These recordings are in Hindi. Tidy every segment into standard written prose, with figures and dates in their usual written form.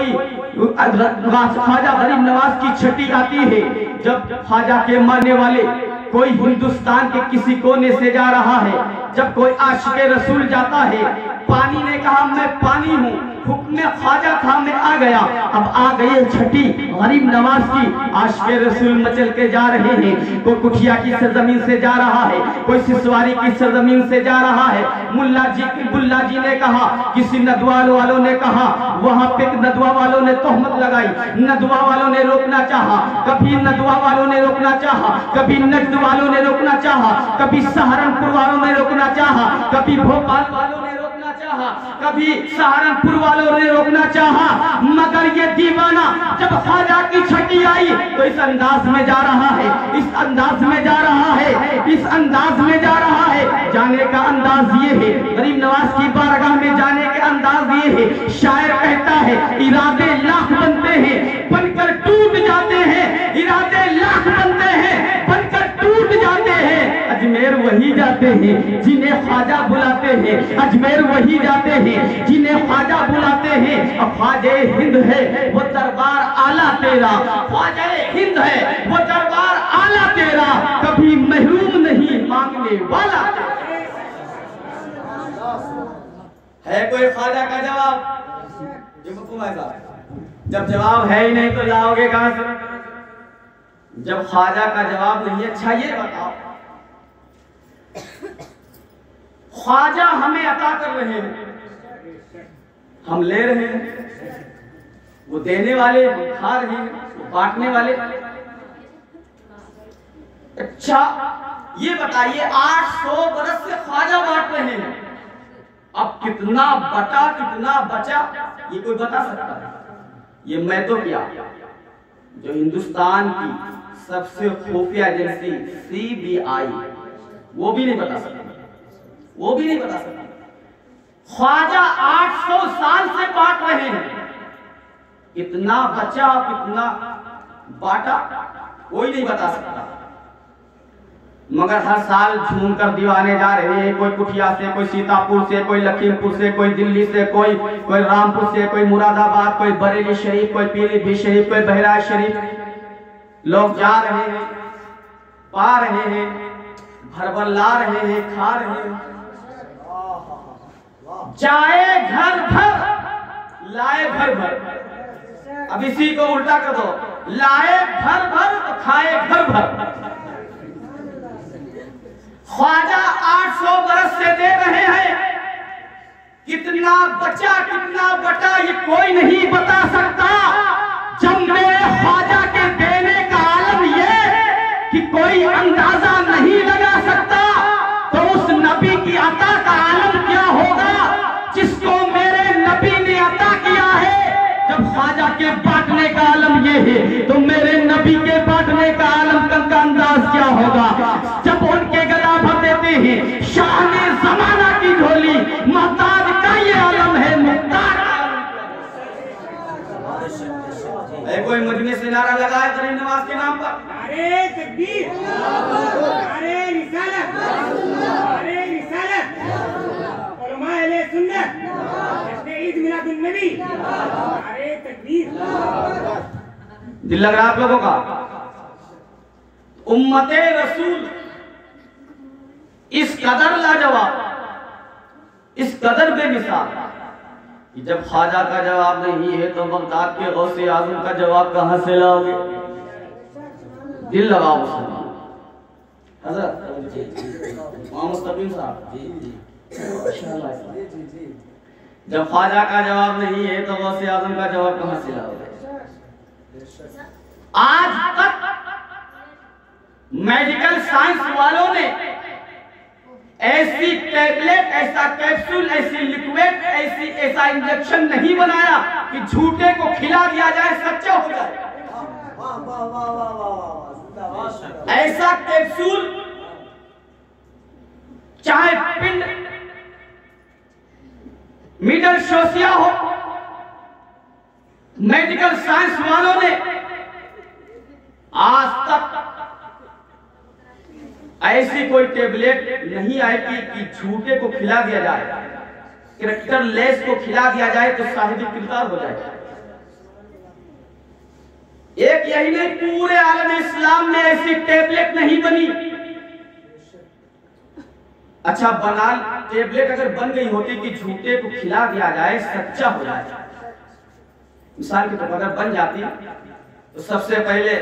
कोई ख्वाजा गरीब नवाज की छठी आती है, जब ख्वाजा के मानने वाले कोई हिंदुस्तान के किसी कोने से जा रहा है, जब कोई आशिक़े रसूल जाता है, पानी ने कहा मैं पानी हूँ, हुक्म ख्वाजा था मैं आ गया। अब आ गई छठी गरीब नवाज की, आशिक़े रसूल मचल के जा रहे हैं। कोई कुठिया की सरजमीन से जा रहा है, कोई सिसवारी की सरजमीन से जा रहा है। मुल्ला जी ने कहा, किसी नदवा वालों ने कहा, वहां पे नदवा वालों ने तोहमत लगाई, नदवा वालों ने रोकना चाहा, कभी नदवा वालों ने रोकना चाहा, कभी नजद वालों ने रोकना चाहा, कभी सहारनपुर वालों ने रोकना चाहा, कभी भोपाल वालों ने रोकना चाहा, कभी सहारनपुर वालों ने रोकना चाहा, मगर ये दीवाना जब ख्वाजा की छठी आई तो इस अंदाज में जा रहा है, इस अंदाज में जा रहा है, इस अंदाज में जा रहा है। जाने का अंदाज ये है, गरीब नवाज की बारगाह में जाने का अंदाज ये है। शायर कहता है, इरादे लाख बनते हैं बनकर टूट जाते हैं, इरादे लाख बनते हैं बनकर टूट जाते हैं। अजमेर वही जाते हैं जिन्हें ख्वाजा बुलाते हैं, अजमेर वही जाते हैं जिन्हें ख्वाजा बुलाते हैं। अब ख्वाजा हिंद है वो दरबार आला तेरा, ख्वाजा हिंद है वो दरबार आला तेरा, कभी महरूम नहीं मांगने वाला। है कोई ख्वाजा का जवाब? जब जवाब है ही नहीं तो लाओगे कहां से? जब ख्वाजा का जवाब नहीं है, अच्छा ये बताओ, ख्वाजा हमें अता कर रहे हैं, हम ले रहे हैं, वो देने वाले हम खा रहे हैं, वो बांटने वाले। अच्छा ये बताइए, 800 बरस से ख्वाजा बांट रहे हैं, अब कितना बटा कितना बचा ये कोई बता सकता है? ये मैं तो क्या, जो हिंदुस्तान की सबसे खुफिया एजेंसी CBI वो भी नहीं बता सकता, वो भी नहीं बता सकता। ख्वाजा 800 साल से बांट रहे हैं, कितना बचा कितना बांटा कोई नहीं बता सकता, मगर हर साल झूम कर दीवाने जा रहे हैं। कोई कुठिया से, कोई सीतापुर से, कोई लखीमपुर से, कोई दिल्ली से, कोई रामपुर से, कोई मुरादाबाद, कोई बरेली शरीफ, कोई पीलीभीत शरीफ, कोई बहराइच शरीफ, लोग जा रहे हैं, पा रहे हैं, भर ला रहे हैं, खा रहे हैं। जाए घर भर लाए भर भर, अब इसी को उल्टा कर दो, लाए भर भर तो खाए घर भर। ख्वाजा 800 बरस से दे रहे हैं, कितना बचा कितना बटा ये कोई नहीं बता सकता। जब मेरे ख्वाजा के देने का आलम ये कि कोई अंदाजा नहीं लगा सकता, तो उस नबी की अता का आलम क्या होगा जिसको मेरे नबी ने अता किया है। जब ख्वाजा के बांटने का आलम ये है, तो मेरे नबी के बांटने का आलम का अंदाज क्या होगा। जब उनके गला भर देते हैं, शान जमाना की झोली, महताज का ये आलम है, मुख्तार का आलम। कोई मजमे से नारा लगाए गरीब नवाज के नाम पर, अरे तकबीर, अरे रिसालत, अरे रिसालत, उलमा अहले सुन्नत, ईद मिलादुन नबी, अरे तकबीर। दिल लग रहा है आप लोगों का? उम्मते रसूल इस कदर लाजवाब, इस कदर बेमिसाल कि जब ख्वाजा का जवाब नहीं है तो बगदाद के गौसे आजम का जवाब कहां से लाओगे? दिल लगाओ मुसलमान। हज़रत मुस्तकीम साहब, जब ख्वाजा का जवाब नहीं है तो गौसे आजम का जवाब कहां से लाओगे? आज तक मेडिकल साइंस वालों ने ऐसी टैबलेट, ऐसा कैप्सूल, ऐसी लिक्विड, ऐसा इंजेक्शन नहीं बनाया कि झूठे को खिला दिया जाए सच्चा हो जाए। ऐसा कैप्सूल चाहे पिंड मिडल शोसिया हो, मेडिकल साइंस वालों ने आज तक ऐसी कोई टेबलेट नहीं आएगी कि झूठे को खिला दिया जाए, कैरेक्टर लेस को खिला दिया जाए तो साहिबी किरदार हो जाए। एक यही नहीं, पूरे आलम इस्लाम में ऐसी टेबलेट नहीं बनी। अच्छा बना टेबलेट अगर बन गई होती कि झूठे को खिला दिया जाए सच्चा हो जाए, मिसाल के तौर पर अगर बन जाती तो सबसे पहले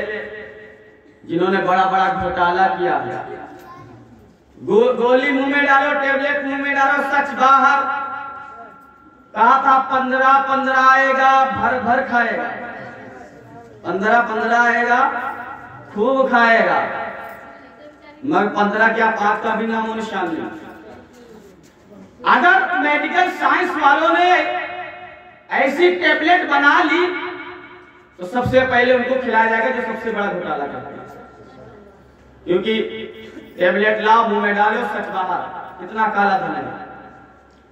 जिन्होंने बड़ा बड़ा घोटाला किया, गोली मुंह में डालो, टेबलेट मुंह में डालो, सच बाहर, कहा था 15-15 आएगा, भर भर खाएगा, 15-15 आएगा, खूब खाएगा, मगर 15 क्या 5 का भी नामो निशान नहीं। अगर मेडिकल साइंस वालों ने ऐसी टेबलेट बना ली तो सबसे पहले उनको खिलाया जाएगा जो सबसे बड़ा घोटाला करता है, क्योंकि टेबलेट लाओ मुंह में डालो सच बाहर, कितना काला धन है।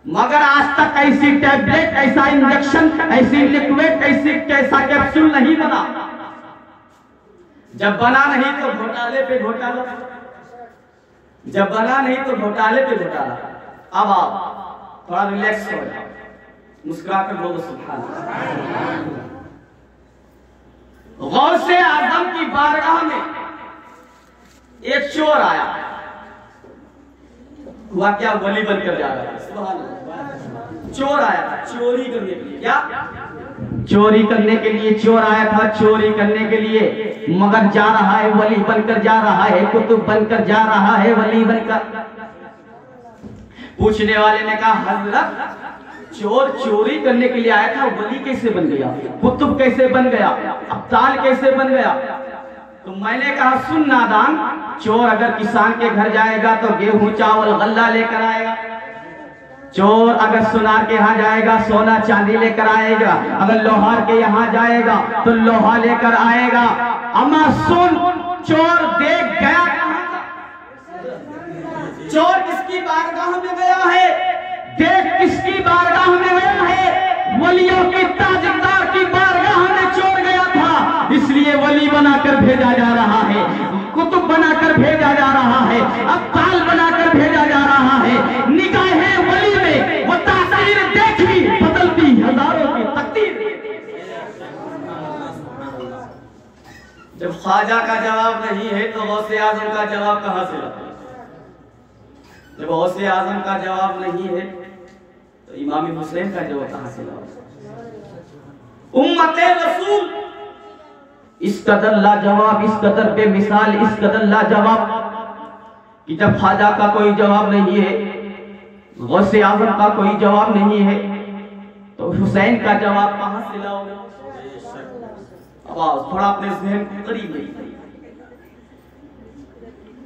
मगर आज तक ऐसी टेबलेट, ऐसा इंजेक्शन, ऐसी लिक्विड, ऐसा कैप्सूल नहीं बना। जब बना नहीं तो घोटाले पे घोटाला, जब बना नहीं तो घोटाले पे घोटाला। अब आप थोड़ा रिलैक्स हो जाओ, मुस्कुरा कर बोलो सुभान अल्लाह। गौसे आजम की बारगाह में एक चोर आया, हुआ क्या, वली बनकर जा रहा है, सुभान अल्लाह। चोर आया था चोरी करने के लिए, क्या चोरी करने के लिए चोर आया था, चोरी करने के लिए, मगर जा रहा है वली बनकर जा रहा है, कुतुब बनकर जा रहा है, वली बनकर। पूछने वाले ने कहा हजरत चोर चोरी करने के लिए आया था, वली कैसे बन गया, कुतुब कैसे बन गया, अब्दाल कैसे बन गया? तो मैंने कहा सुन नादान, चोर अगर किसान के घर जाएगा तो गेहूं चावल गल्ला लेकर आएगा, चोर अगर सुनार के यहाँ जाएगा सोना चांदी लेकर आएगा, अगर लोहार के यहाँ जाएगा तो लोहा लेकर आएगा। अम्मा सुन, चोर देख गया कहां था, चोर किसकी बारगाह में गया है, देख किसकी बारगाह में गया है, वलियों की ताजदार की बारगाह में चोर गया था, इसलिए वली बनाकर भेजा जा रहा है, कुतुब बनाकर भेजा जा रहा है, अब्दाल बनाकर भेजा जा रहा है। निगाहें वली में वो तासीर देखी, बदलती हजारों की तकदीर। जब ख्वाजा का जवाब नहीं है तो गौसे आजम का जवाब कहां से लाए? जब गौसे आजम का जवाब नहीं है तो इमाम हुसैन का जवाब कहां से लाए? उम्मते रसूल इस कदर लाजवाब, इस कदर बेमिसाल, इस कदर लाजवाब कि जब ख्वाजा का कोई जवाब नहीं है, गौसे आजम का कोई जवाब नहीं है, तो हुसैन का जवाब कहां से लाओगे? अब थोड़ा अपने ज़हन को करीब नहीं।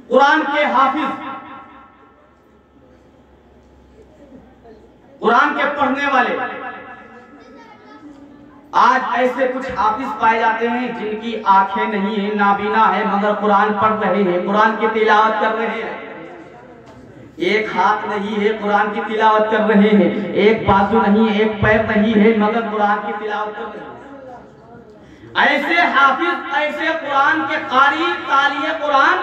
कुरान के हाफिज, कुरान के पढ़ने वाले, आज ऐसे कुछ हाफिज पाए जाते हैं जिनकी आंखें नहीं है, नाबीना है, मगर कुरान पढ़ रहे हैं, कुरान की तिलावत कर रहे हैं। एक हाथ नहीं है, कुरान की तिलावत कर रहे हैं, एक बाजू नहीं है, एक पैर नहीं है, मगर कुरान की तिलावत कर रहे हैं। ऐसे हाफिज, ऐसे कुरान के कारी, तालिए कुरान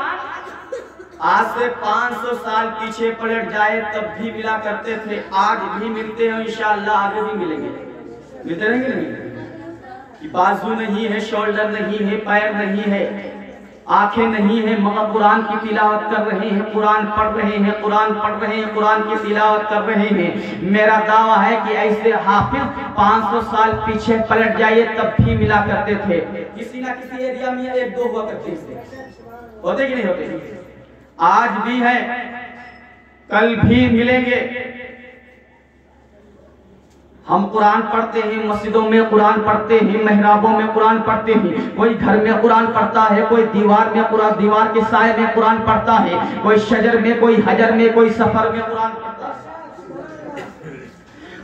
आज से 500 साल पीछे पलट जाए तब भी मिला करते थे, आज भी मिलते हैं, इंशाअल्लाह आगे भी मिलेंगे। मिलते रहेंगे नहीं? कि बाजू नहीं है, शोल्डर नहीं है, पैर नहीं है, आंखें नहीं है, मगर कुरान की तिलावत कर रहे हैं, कुरान पढ़ रहे हैं, कुरान पढ़ रहे हैं, कुरान की तिलावत कर रहे हैं। मेरा दावा है कि ऐसे हाफिज 500 साल पीछे पलट जाइए तब भी मिला करते थे। किसी ना किसी एरिया में एक दो हुआ करते थे, होते कि नहीं होते? आज भी है, कल भी मिलेंगे। हम कुरान पढ़ते हैं, मस्जिदों में कुरान पढ़ते हैं, मेहराबों में कुरान पढ़ते हैं, कोई घर में कुरान पढ़ता है, कोई दीवार में कुरान, दीवार के साए में कुरान पढ़ता है, कोई शजर में, कोई हजर में, कोई सफर में कुरान पढ़ता है।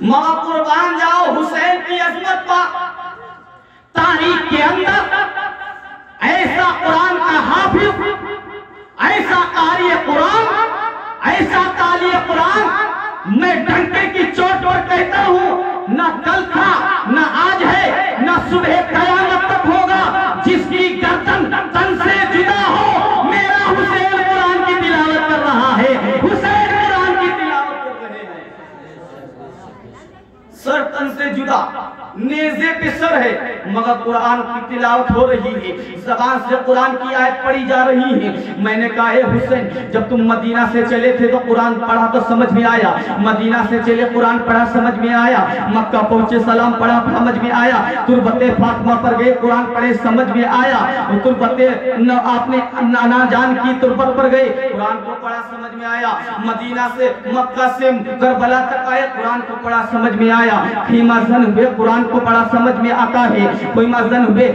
मां कुर्बान जाओ हुसैन की अजमत पर, तारीख के अंदर ऐसा कुरान का हाफिज, ऐसा कारी कुरान, ऐसा ताली कुरान, मैं डंके की चोट पर कहता हूँ, न कल था, न आज है, न सुबह कयामत तक होगा, जिसकी गर्दन तन से जुदा हो। मेरा हुसैन कुरान की तिलावत कर रहा है, हुसैन कुरान की तिलावत कर रहे हैं। सर तन से जुदा, नेज़े पे सर है, मगर कुरान की तिलावत हो रही है, ज़बान से कुरान की आयत पढ़ी जा रही है। मैंने कहा ए हुसैन, जब तुम मदीना से चले थे तो कुरान पढ़ा तो समझ में आया, मदीना से चले कुरान पढ़ा समझ में आया, मक्का पहुंचे सलाम पढ़ा समझ में आया, तुरबते फातिमा पर गए कुरान पढ़े समझ में आया, तुरबते आपने नाना जान की तुरबत पर गए कुरान को पढ़ा समझ में आया, मदीना से मक्का से करबला तक आए कुरान को पढ़ा समझ में आया, खीमा जन हुए कुरान को पढ़ा समझ में आता है, कोई मजन हुए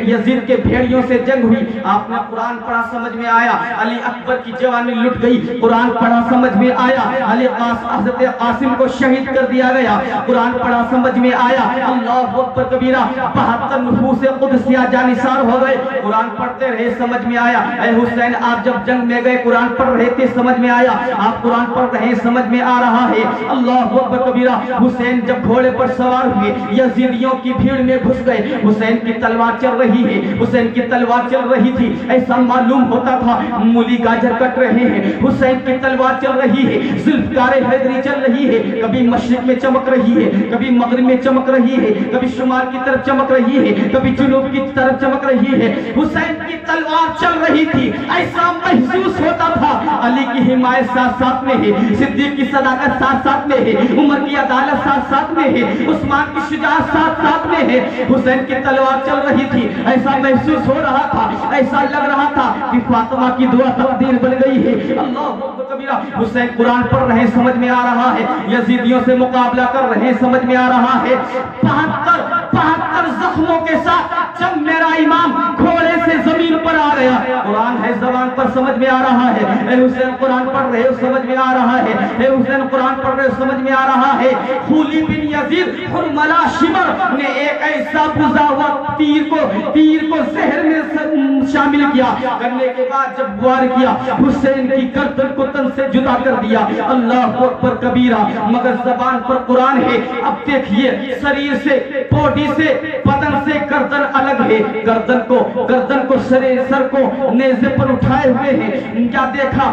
यजीद के भेड़ियों से जंग हुई आपने कुरान पढ़ा समझ में आया, अली अकबर की जवानी लुट गई कुरान पढ़ा समझ में आया, हज़रत कासिम को शहीद कर दिया गया कुरान पढ़ा समझ में आया, अल्लाहु अकबर कबीरा 72 नफूस कुदसिया जानिसार हो गए कुरान पढ़ते रहे समझ में आया। ऐ हुसैन, आप जब जंग में गए कुरान पढ़ रहे थे समझ में आया, आप कुरान पढ़ रहे समझ में आ रहा है। अल्लाहु अकबर कबीरा। हुसैन जब घोड़े पर सवार हुए यजीदियों की भीड़ में घुस गए, हुसैन की तलवार चल रही है, हुसैन की तलवार चल रही थी, ऐसा मालूम होता था मूली गाजर कट रहे हैं, हुसैन की तलवार चल रही है, जुल्फकारे हैदरी चल रही है, कभी मशरिक में चमक रही है, कभी मगरिब में चमक रही है, कभी शुमाल की तरफ चमक रही है, कभी जुनूब की तरफ चमक रही है, हुसैन की तलवार चल रही थी, ऐसा महसूस होता था अली की हिमायत साथ साथ में है, सिद्दीक की सदाकत साथ साथ में है, उमर की अदालत साथ साथ में है, उस्मान की शुजाअत साथ साथ में है, हुसैन की तलवार चल रही थी, ऐसा महसूस हो रहा था, ऐसा लग रहा था कि फातिमा की दुआ तकदीर बन गई है। अल्लाह कबीरा। हुसैन कुरान पढ़ रहे समझ में आ रहा है, यजीदियों से मुकाबला कर रहे समझ में आ रहा है, 72 जख्मों के साथ जब मेरा इमाम घोड़े से जमीन पर आ गया, कुरान है जबान पर समझ में आ रहा है, ए हुसैन कुरान पढ़ रहे हो समझ में आ रहा है, ए हुसैन कुरान पढ़ रहे हो समझ में आ रहा है। खूली बिन यजीद हुरमला शिमर ने एक ऐसा बुझा हुआ तीर को जहर में शामिल किया, करने के बाद जब वार किया हुसैन की गर्दन को तन से जुदा कर दिया। अल्लाह अकबर कबीरा। मगर जबान पर कुरान है। अब देखिए शरीर से, बॉडी से, बदन से गर्दन अलग है, गर्दन को सर को नेज़े पर उठाए हुए हैं। क्या देखा,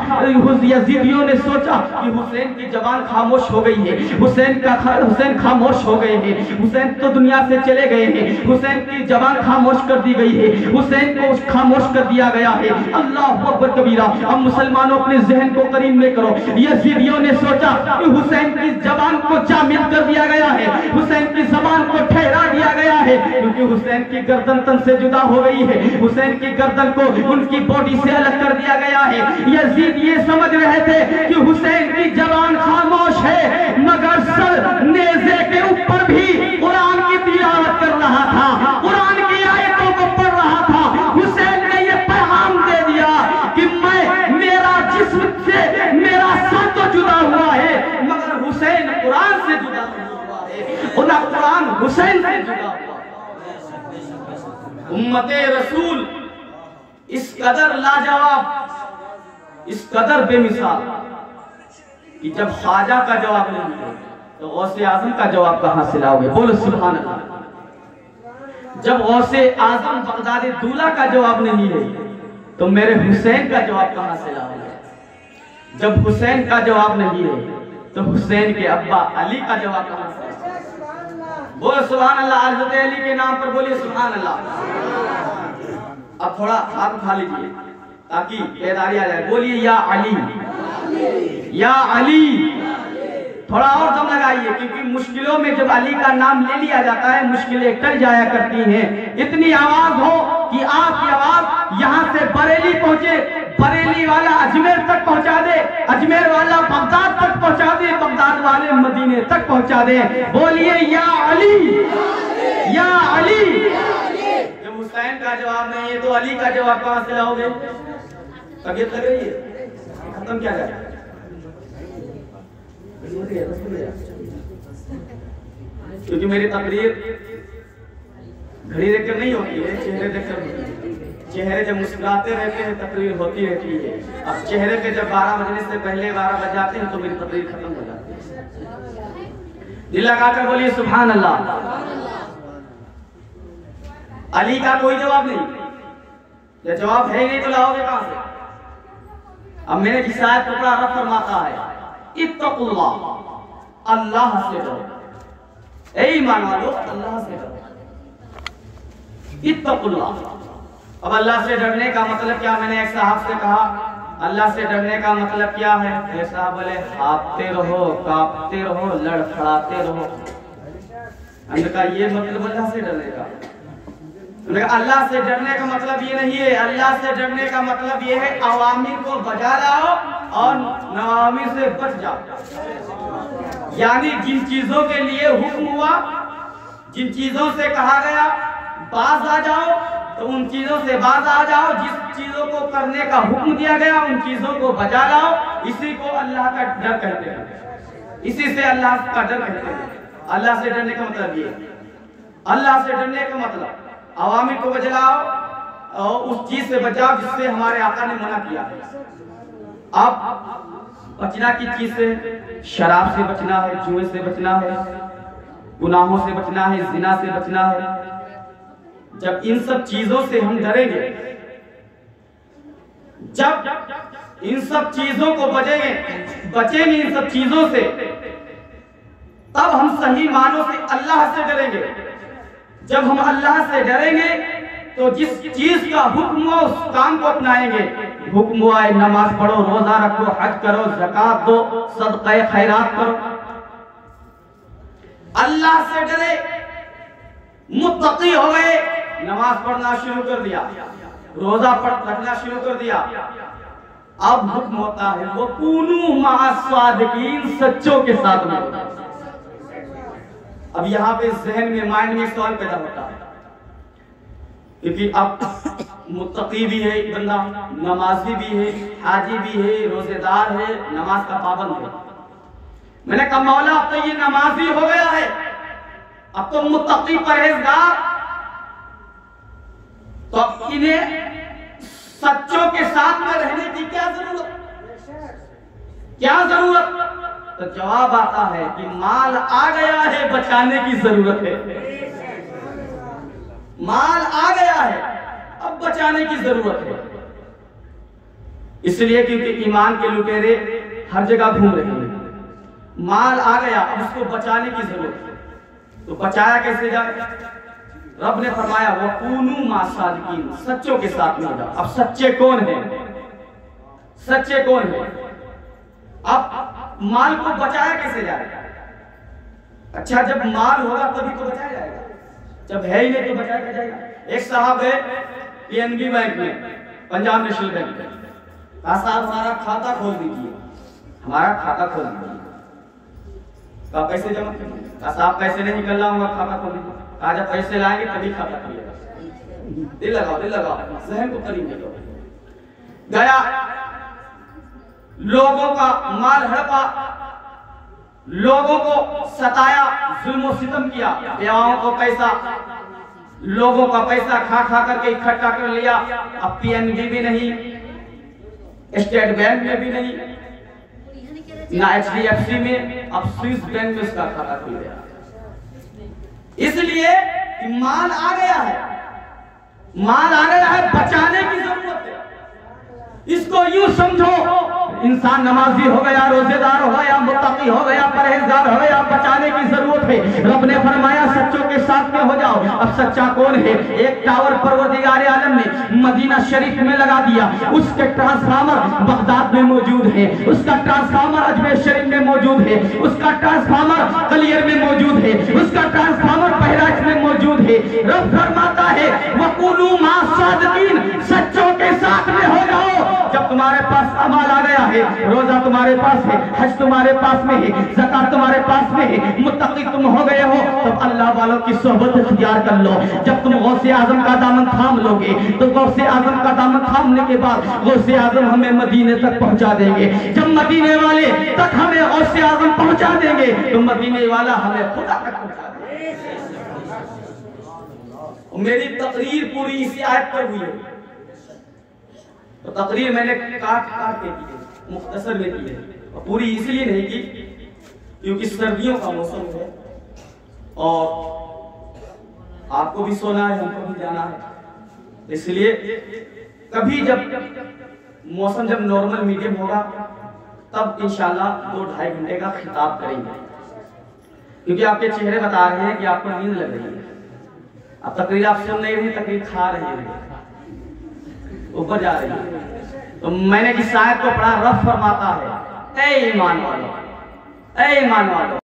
यजीदियों ने सोचा कि हुसैन की जबान खामोश हो गई है, हुसैन खामोश हो गए हैं, हुसैन तो दुनिया से चले गए हैं, हुसैन की जबान खामोश कर दी गई है, हुसैन को खामोश कर दिया गया है। अल्लाह अकबर कबीरा। अब मुसलमानों अपने जहन को करीब में करो, यजीदियों ने सोचा कि हुसैन की जबान को जामिद कर दिया गया है, हुसैन की जबान को ठहरा दिया गया है, क्योंकि हुसैन की गर्दन तन से जुदा हो गई है, हुसैन की गर्दन को उनकी बॉडी से अलग कर दिया गया है। यजीद ये समझ रहे थे कि हुसैन की जबान खामोश है, मगर सर नेज़े के ऊपर भी कुरान की तिलावत कर रहा था, कुरान की आयतों को पढ़ रहा था। हुसैन ने ये पैगाम दे दिया कि मेरा जिस्म से मेरा सर तो जुदा हुआ है, मगर हुसैन कुरान से जुदा हुआ है, ना कुरान हुसैन से जुदा हुआ। उम्मते रसूल इस कदर लाजवाब, इस कदर बेमिसाल कि जब ख्वाजा का जवाब नहीं मिले तो गौसे आजम का जवाब कहां से लाओगे? बोलो सुभान अल्लाह। जब गौसे आजम बगदादी दूल्हा का जवाब नहीं है तो मेरे हुसैन का जवाब कहां से लाओगे? जब हुसैन का जवाब नहीं है तो हुसैन के अब्बा अली का जवाब कहां से? बोलो सुभान अल्लाह। हज़रत अली के नाम पर बोलिए सुभान अल्लाह। अब थोड़ा हाथ उठा लीजिए ताकि बेदारी आ जाए। बोलिए या अली, या अली। थोड़ा और दम लगाइए, क्योंकि मुश्किलों में जब अली का नाम ले लिया जाता है मुश्किलें टल जाया करती हैं। इतनी आवाज हो कि आपकी आवाज यहाँ से बरेली पहुंचे, बरेली वाला अजमेर तक पहुंचा दे, अजमेर वाला बगदाद तक पहुंचा दे, बगदाद वाले मदीने तक पहुंचा दे। बोलिए या अली, या अली। जब हुसैन का जवाब नहीं है तो अली का जवाब कहां से लाओगे? तबीयत लग रही है, खत्म क्या जाए? क्योंकि मेरी तकरीर घड़ी देखकर नहीं होती है, चेहरे देखकर होती है। चेहरे जब मुस्कुराते रहते हैं तकरीर होती रहती है। अब चेहरे पे जब 12 बजने से पहले 12 बज जाते हैं तो मेरी तकरीर खत्म हो जाती है। दिल लगाकर बोलिए सुभान अल्लाह। अली का कोई जवाब नहीं, या जवाब है नहीं तो लाओगे कहां से? अब मेरे शायद टुकड़ा रब फरमाता है इत्तकुल्लाह, अल्लाह से डरो। ऐ ईमान वालों, अल्लाह से डरो। इत्तकुल्लाह। अब अल्लाह से डरने का मतलब क्या? मैंने एक साहब से कहा अल्लाह से डरने का मतलब क्या है? ये साहब बोले हाँफते रहो, कांपते रहो, लड़खड़ाते रहो। हमने कहा ये मतलब अल्लाह से डरने का? अल्लाह से डरने का मतलब ये नहीं है। अल्लाह से डरने का मतलब ये है अवामिर को बजा लाओ और नवामिर से बच जाओ। यानी जिन चीजों के लिए हुक्म हुआ, जिन चीजों से कहा गया बाज आ जाओ, तो उन चीजों से बाज आ जाओ। जिस चीजों को करने का हुक्म दिया गया उन चीजों को बजा लाओ। इसी को अल्लाह का डर कहते हैं, इसी से अल्लाह का डर कहते हैं। अल्लाह से डरने का मतलब ये, अल्लाह से डरने का मतलब अवामिर को बजाओ और उस चीज से बचाओ जिससे हमारे आका ने मना किया है। अब बचना की चीज से, शराब से बचना है, जुए से बचना है, गुनाहों से बचना है, जिना से बचना है। जब इन सब चीजों से हम डरेंगे, जब इन सब चीजों को बचेंगे इन सब चीजों से, तब हम सही मानों से अल्लाह से डरेंगे। जब हम अल्लाह से डरेंगे तो जिस चीज का हुक्म हुआ उस काम को अपनाएंगे। हुक्म हुआ है नमाज पढ़ो, रोजा रखो, हज करो, ज़कात दो, सदक़े खैरात करो। अल्लाह से डरे, मुत्तकी हो गए, नमाज पढ़ना शुरू कर दिया, रोजा रखना शुरू कर दिया। अब हुक्म होता है वो कूनू मास्सादिकीन, सच्चों के साथ में। अब यहाँ पे जहन में, माइंड में सवाल पैदा होता है, क्योंकि अब मुत्तकी भी है बंदा, नमाजी भी है, हाजी भी है, रोजेदार है, नमाज का पाबंद है। मैंने कहा मौला अब तो ये नमाजी हो गया है, अब तो मुत्तकी परहेजगार, तो अब इन्हें सच्चों के साथ में रहने की क्या जरूरत, क्या जरूरत? तो जवाब आता है कि माल आ गया है, बचाने की जरूरत है। माल आ गया है, अब बचाने की जरूरत है। इसलिए क्योंकि ईमान के लुटेरे हर जगह घूम रहे हैं। माल आ गया, अब उसको बचाने की जरूरत है। तो बचाया कैसे जाए? रब ने फरमाया वो कूनू मासादिकीन, सच्चों के साथ में हो जाओ। अब सच्चे कौन है? सच्चे कौन है? अब माल को बचाया कैसे जाएगा? अच्छा जब माल होगा तभी तो बचाया जाएगा, जब है ही नहीं तो बचाया जाएगा। एक साहब है पीएनबी बैंक में, पंजाब नेशनल बैंक में, कहा साहब हमारा खाता खोल दीजिए, हमारा खाता खोल दीजिए। कहा पैसे जमा कीजिए। कहा साहब पैसे नहीं निकल लाऊंगा, खाता खोल दीजिए। कहा जब पैसे लाएंगे तभी खाता खोलिएगा। दिल लगाओ, दिल लगाओ, जहन को करीब ले लो। गया, लोगों का माल हड़पा, लोगों को सताया, जुल्म और सितम किया, बेवाओं को पैसा, लोगों का पैसा खा खा करके इकट्ठा कर लिया। अब पीएनबी भी नहीं, स्टेट बैंक में भी नहीं, ना एचडीएफसी में, अब स्विस बैंक में उसका खाता खुल गया। इसलिए कि माल आ गया है, माल आ गया है, बचाने की जरूरत है। इसको यूं समझो, इंसान नमाजी हो गया, रोजेदार हो गया, मुत्तकी हो गया, परहेजगार हो गया, बचाने की जरूरत है। रब ने फरमाया सच्चों के साथ में हो जाओ। अब सच्चा कौन है? एक टावर परवरदिगार आलम ने मदीना शरीफ में लगा दिया, उसके ट्रांसफार्मर बगदाद में मौजूद है, उसका ट्रांसफार्मर अजमेर शरीफ में मौजूद है, उसका ट्रांसफार्मर कलियर में मौजूद है, उसका ट्रांसफार्मर बहराइच में मौजूद है। रब फरमाता है वकुलू मासादिकीन, सच्चों के साथ में हो जाओ। जब तुम्हारे पास अमाल आ गया है, रोजा तुम्हारे पास है, हज तुम्हारे पास में है, ज़कात तुम्हारे पास में है, मुत्तकी तुम हो गए हो, तो अल्लाह वालों की सोहबत इख्तियार कर लो। जब तुम गौसे आजम का दामन थाम लोगे तो गौसे आजम का दामन थामने के बाद गौसे आजम हमें मदीने तक पहुंचा देंगे। जब मदीने वाले तक हमें गौसे आजम पहुंचा देंगे तो मदीने वाला हमें खुदा तक पहुंचा देंगे। मेरी तकरीर पूरी इसी आयत पर हुई है, तो तकरीर मैंने काट काट के की है, मुख्तसर में की है, और पूरी इसलिए नहीं की क्योंकि सर्दियों का मौसम है और आपको भी सोना है, हमको भी जाना है। इसलिए कभी जब मौसम जब नॉर्मल मीडियम होगा तब इंशाल्लाह 2-2.5 घंटे का खिताब करेंगे, क्योंकि आपके चेहरे बता रहे हैं कि आपको नींद लग रही है। अब तकरीर आप सुन नहीं रही, तकरीर खा रही है, ऊपर जा रही है। तो मैंने जिस आयत को पढ़ा, रब फरमाता है, ए ईमान वालों, ए ईमान वालों,